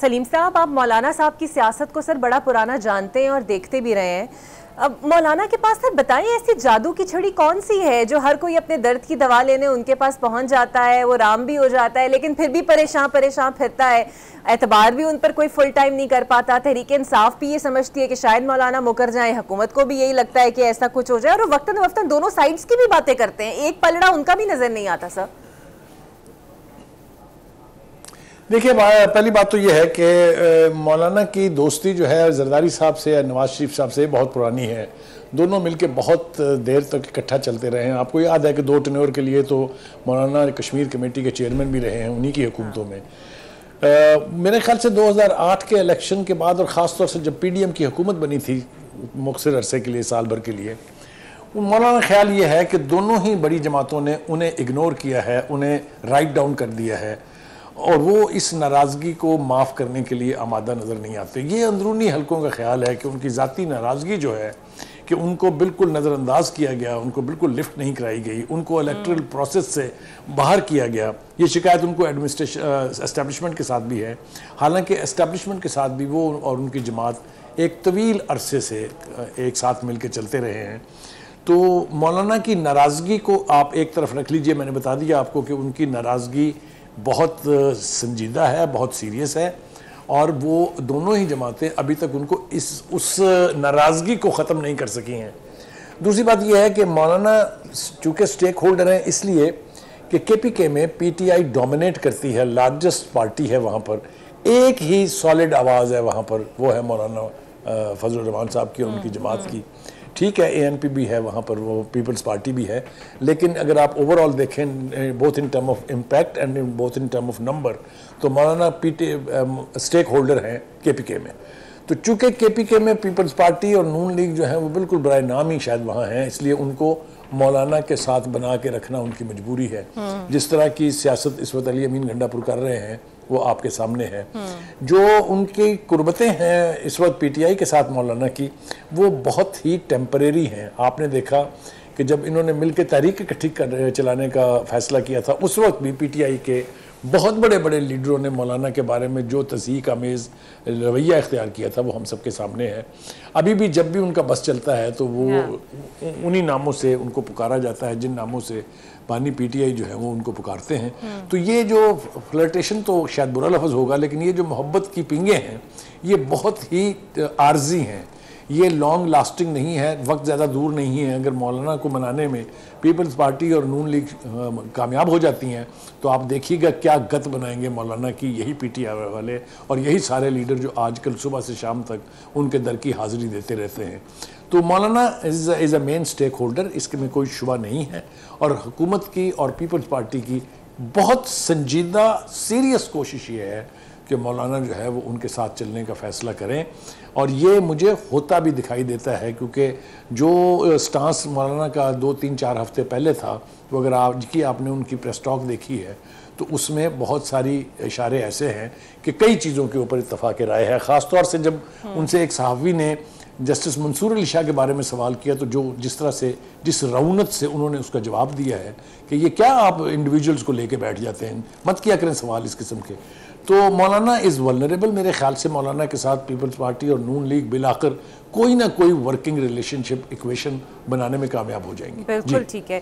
सलीम साहब, आप मौलाना साहब की सियासत को सर बड़ा पुराना जानते हैं और देखते भी रहे हैं। अब मौलाना के पास सर बताइए, ऐसी जादू की छड़ी कौन सी है जो हर कोई अपने दर्द की दवा लेने उनके पास पहुंच जाता है, वो राम भी हो जाता है, लेकिन फिर भी परेशान परेशान फिरता है, एतबार भी उन पर कोई फुल टाइम नहीं कर पाता। तहरीक इंसाफ भी ये समझती है कि शायद मौलाना मुकर जाए, हुकूमत को भी यही लगता है कि ऐसा कुछ हो जाए, और वक्तन वक्तन दोनों साइड्स की भी बातें करते हैं, एक पलड़ा उनका भी नजर नहीं आता सर। देखिए, पहली बात तो यह है कि मौलाना की दोस्ती जो है जरदारी साहब से या नवाज शरीफ साहब से बहुत पुरानी है। दोनों मिलकर बहुत देर तक इकट्ठा चलते रहे हैं। आपको याद है कि 2 टर्नोवर के लिए तो मौलाना कश्मीर कमेटी के चेयरमैन भी रहे हैं उन्हीं की हुकूमतों में। मेरे ख्याल से 2008 के इलेक्शन के बाद, और ख़ास तौर से जब PDM की हुकूमत बनी थी मुख्तसर अरसे के लिए, साल भर के लिए, मौलाना ख्याल ये है कि दोनों ही बड़ी जमातों ने उन्हें इग्नोर किया है, उन्हें राइट डाउन कर दिया है, और वो इस नाराज़गी को माफ़ करने के लिए आमादा नज़र नहीं आते। ये अंदरूनी हलकों का ख्याल है कि उनकी ज़ाती नाराज़गी जो है कि उनको बिल्कुल नज़रअंदाज किया गया, उनको बिल्कुल लिफ्ट नहीं कराई गई, उनको इलेक्ट्रल प्रोसेस से बाहर किया गया। ये शिकायत उनको एस्टेब्लिशमेंट के साथ भी है। हालांकि एस्टेब्लिशमेंट के साथ भी वो और उनकी जमात एक तवील अरसे से एक साथ मिल के चलते रहे हैं। तो मौलाना की नाराज़गी को आप एक तरफ रख लीजिए। मैंने बता दिया आपको कि उनकी नाराज़गी बहुत संजीदा है, बहुत सीरियस है, और वो दोनों ही जमातें अभी तक उनको उस नाराज़गी को ख़त्म नहीं कर सकी हैं। दूसरी बात यह है कि मौलाना चूँकि स्टेक होल्डर हैं, इसलिए कि KPK में PTI डोमिनेट करती है, लार्जेस्ट पार्टी है वहाँ पर, एक ही सॉलिड आवाज़ है वहाँ पर, वो है मौलाना फजल रहमान साहब की और उनकी जमात की। ठीक है, ANP भी है वहाँ पर, वो पीपल्स पार्टी भी है, लेकिन अगर आप ओवरऑल देखें both in term of impact and both in term of number, तो मौलाना स्टेक होल्डर हैं KPK में। तो चूँकि KPK में पीपल्स पार्टी और नून लीग जो है वो बिल्कुल बराए नाम ही शायद वहाँ हैं, इसलिए उनको मौलाना के साथ बना के रखना उनकी मजबूरी है। जिस तरह की सियासत इस वक्त अली अमीन गंडापुर कर रहे हैं वो आपके सामने है। जो उनकी कुर्बतें हैं इस वक्त PTI के साथ मौलाना की, वो बहुत ही टेम्परेरी हैं। आपने देखा कि जब इन्होंने मिलकर तहरीक इकट्ठी चलाने का फैसला किया था, उस वक्त भी PTI के बहुत बड़े बड़े लीडरों ने मौलाना के बारे में जो तस्दीक आमेज़ रवैया इख्तियार किया था वो हम सबके सामने है। अभी भी जब भी उनका बस चलता है तो वो उन्हीं नामों से उनको पुकारा जाता है जिन नामों से बानी PTI जो है वो उनको पुकारते हैं। तो ये जो फ्लर्टेशन तो शायद बुरा लफ्ज़ होगा, लेकिन ये जो मोहब्बत की पिंगे हैं ये बहुत ही आर्जी हैं, ये लॉन्ग लास्टिंग नहीं है, वक्त ज़्यादा दूर नहीं है। अगर मौलाना को मनाने में पीपल्स पार्टी और नून लीग कामयाब हो जाती हैं तो आप देखिएगा क्या गत बनाएंगे मौलाना की यही PTI वाले और यही सारे लीडर जो आजकल सुबह से शाम तक उनके दर की हाज़िरी देते रहते हैं। तो मौलाना is a main stakeholder, इसके में कोई शुबा नहीं है, और हुकूमत की और पीपल्स पार्टी की बहुत संजीदा सीरियस कोशिश ये है कि मौलाना जो है वो उनके साथ चलने का फ़ैसला करें, और ये मुझे होता भी दिखाई देता है क्योंकि जो स्टांस मौलाना का 2-3-4 हफ्ते पहले था, तो अगर आपने उनकी प्रेस टॉक देखी है तो उसमें बहुत सारी इशारे ऐसे हैं कि कई चीज़ों के ऊपर इत्तफाक़ राय है। ख़ास तौर से जब उनसे एक सहाफ़ी ने जस्टिस मंसूर अली शाह के बारे में सवाल किया तो जिस रौनक से उन्होंने उसका जवाब दिया है कि ये क्या आप इंडिविजुअल्स को लेके बैठ जाते हैं, मत किया करें सवाल इस किस्म के। तो मौलाना इज़ वल्नरेबल। मेरे ख्याल से मौलाना के साथ पीपल्स पार्टी और नून लीग बिलाकर कोई ना कोई वर्किंग रिलेशनशिप इक्वेशन बनाने में कामयाब हो जाएंगी। बिल्कुल ठीक है।